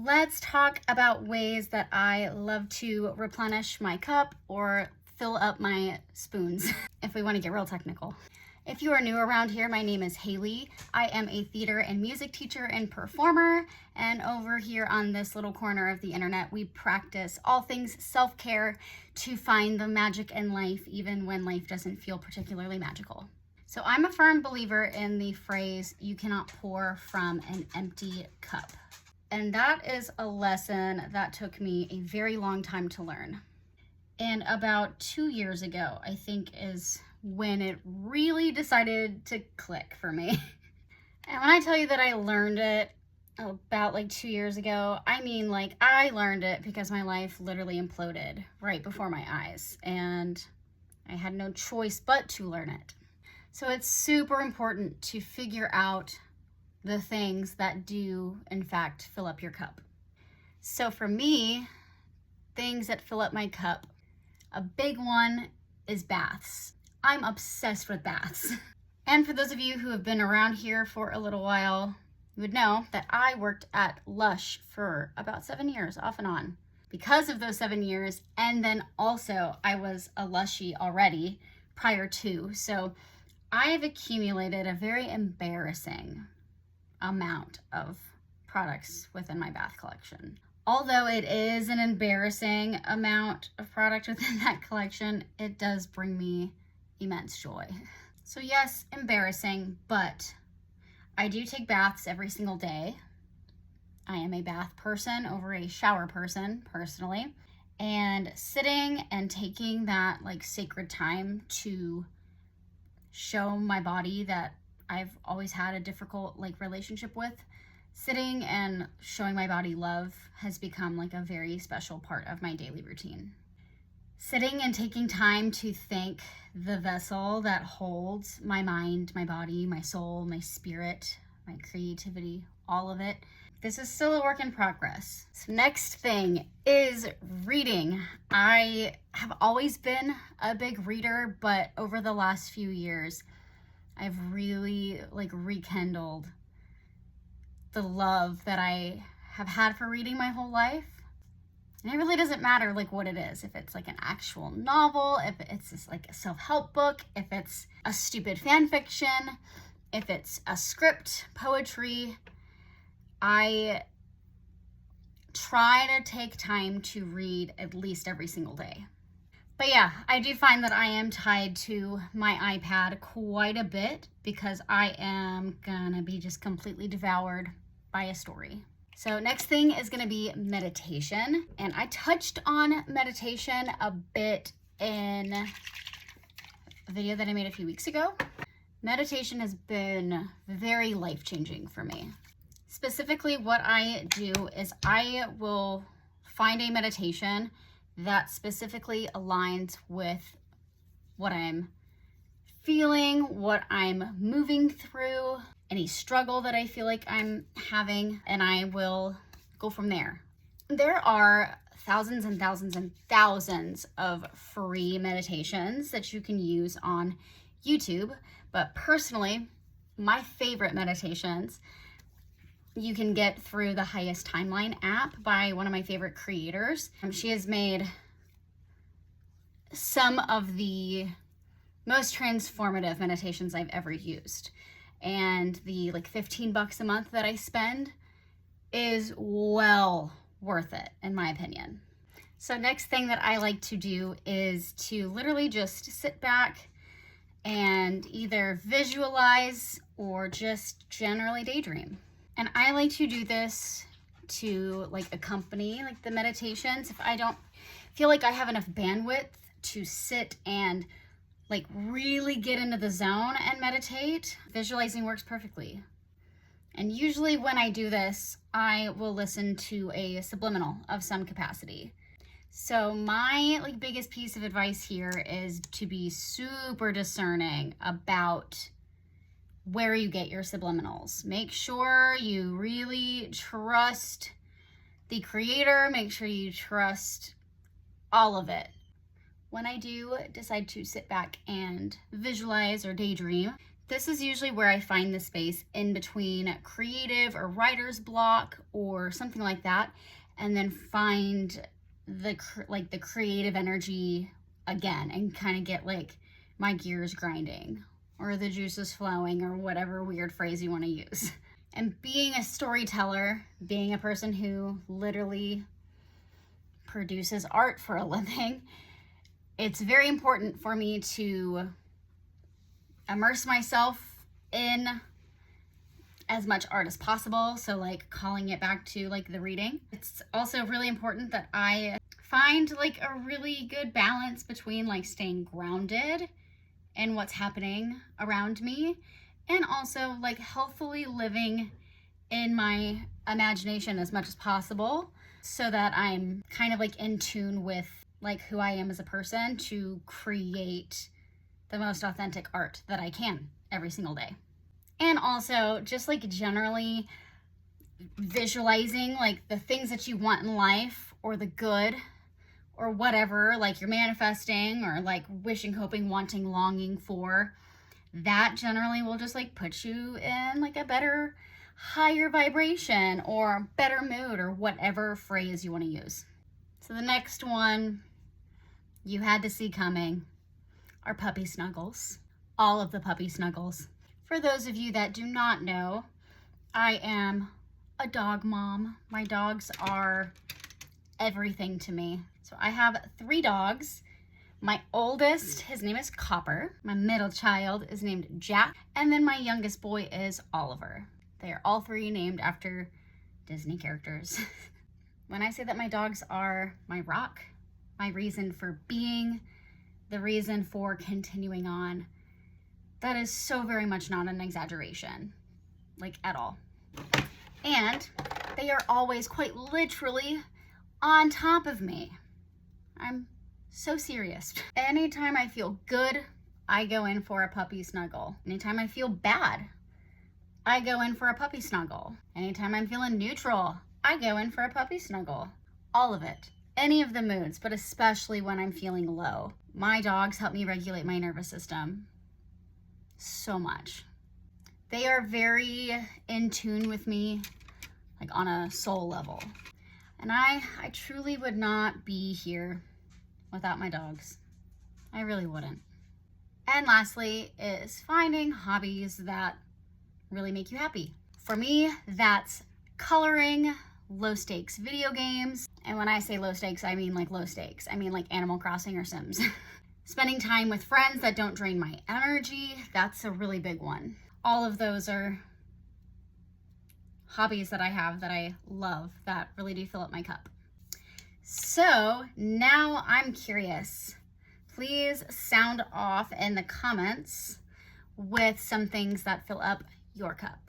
let's talk about ways that I love to replenish my cup or fill up my spoons, if we want to get real technical. If you are new around here, my name is Haley. I am a theater and music teacher and performer, and over here on this little corner of the internet, we practice all things self-care to find the magic in life, even when life doesn't feel particularly magical. So I'm a firm believer in the phrase, you cannot pour from an empty cup. And that is a lesson that took me a very long time to learn. And about 2 years ago, I think, is when it really decided to click for me. And when I tell you that I learned it about 2 years ago, I mean I learned it because my life literally imploded right before my eyes and I had no choice but to learn it. So it's super important to figure out the things that do in fact fill up your cup. So for me, things that fill up my cup, a big one is baths. I'm obsessed with baths. And for those of you who have been around here for a little while, you would know that I worked at Lush for about 7 years, off and on. Because of those 7 years, and then also I was a Lushie already prior to. So I've accumulated a very embarrassing amount of products within my bath collection. Although it is an embarrassing amount of product within that collection, it does bring me immense joy. So yes, embarrassing, but I do take baths every single day. I am a bath person over a shower person personally, and sitting and taking that sacred time to show my body that I've always had a difficult relationship with, sitting and showing my body love has become a very special part of my daily routine. Sitting and taking time to thank the vessel that holds my mind, my body, my soul, my spirit, my creativity, all of it. This is still a work in progress. So next thing is reading. I have always been a big reader, but over the last few years, I've really rekindled the love that I have had for reading my whole life. And it really doesn't matter what it is, if it's an actual novel, if it's just a self-help book, if it's a stupid fan fiction, if it's a script, poetry. I try to take time to read at least every single day. But yeah, I do find that I am tied to my iPad quite a bit because I am gonna be just completely devoured by a story. So next thing is gonna be meditation. And I touched on meditation a bit in a video that I made a few weeks ago. Meditation has been very life-changing for me. Specifically, what I do is I will find a meditation that specifically aligns with what I'm feeling, what I'm moving through, any struggle that I feel like I'm having, and I will go from there. There are thousands and thousands and thousands of free meditations that you can use on YouTube, but personally, my favorite meditations you can get through the Highest Timeline app by one of my favorite creators. She has made some of the most transformative meditations I've ever used. And the $15 a month that I spend is well worth it, in my opinion. So next thing that I like to do is to literally just sit back and either visualize or just generally daydream. And I like to do this to accompany the meditations. If I don't feel like I have enough bandwidth to sit and really get into the zone and meditate, visualizing works perfectly. And usually when I do this, I will listen to a subliminal of some capacity. So my biggest piece of advice here is to be super discerning about where you get your subliminals. Make sure you really trust the creator. Make sure you trust all of it. When I do decide to sit back and visualize or daydream, This is usually where I find the space in between creative or writer's block or something like that, and then find the creative energy again and kind of get like my gears grinding or the juices flowing or whatever weird phrase you want to use. And being a storyteller, being a person who literally produces art for a living, it's very important for me to immerse myself in as much art as possible. So like calling it back to like the reading. It's also really important that I find like a really good balance between like staying grounded in what's happening around me and also like healthfully living in my imagination as much as possible so that I'm kind of like in tune with like who I am as a person to create the most authentic art that I can every single day. And also just like generally visualizing like the things that you want in life or the good or whatever, like you're manifesting or like wishing, hoping, wanting, longing for, that generally will just like put you in like a better, higher vibration or better mood or whatever phrase you want to use. So the next one you had to see coming are puppy snuggles. All of the puppy snuggles. For those of you that do not know, I am a dog mom. My dogs are everything to me. So I have 3 dogs. My oldest, his name is Copper. My middle child is named Jack. And then my youngest boy is Oliver. They are all 3 named after Disney characters. When I say that my dogs are my rock, my reason for being, the reason for continuing on, that is so very much not an exaggeration, like at all. And they are always quite literally on top of me. I'm so serious. Anytime I feel good, I go in for a puppy snuggle. Anytime I feel bad, I go in for a puppy snuggle. Anytime I'm feeling neutral, I go in for a puppy snuggle. All of it. Any of the moods, but especially when I'm feeling low. My dogs help me regulate my nervous system so much. They are very in tune with me, like on a soul level. And I truly would not be here without my dogs. I really wouldn't. And lastly is finding hobbies that really make you happy. For me, that's coloring, low stakes video games. And when I say low stakes, I mean like low stakes. I mean like Animal Crossing or Sims. Spending time with friends that don't drain my energy, that's a really big one. All of those are hobbies that I have that I love that really do fill up my cup. So now I'm curious. Please sound off in the comments with some things that fill up your cup.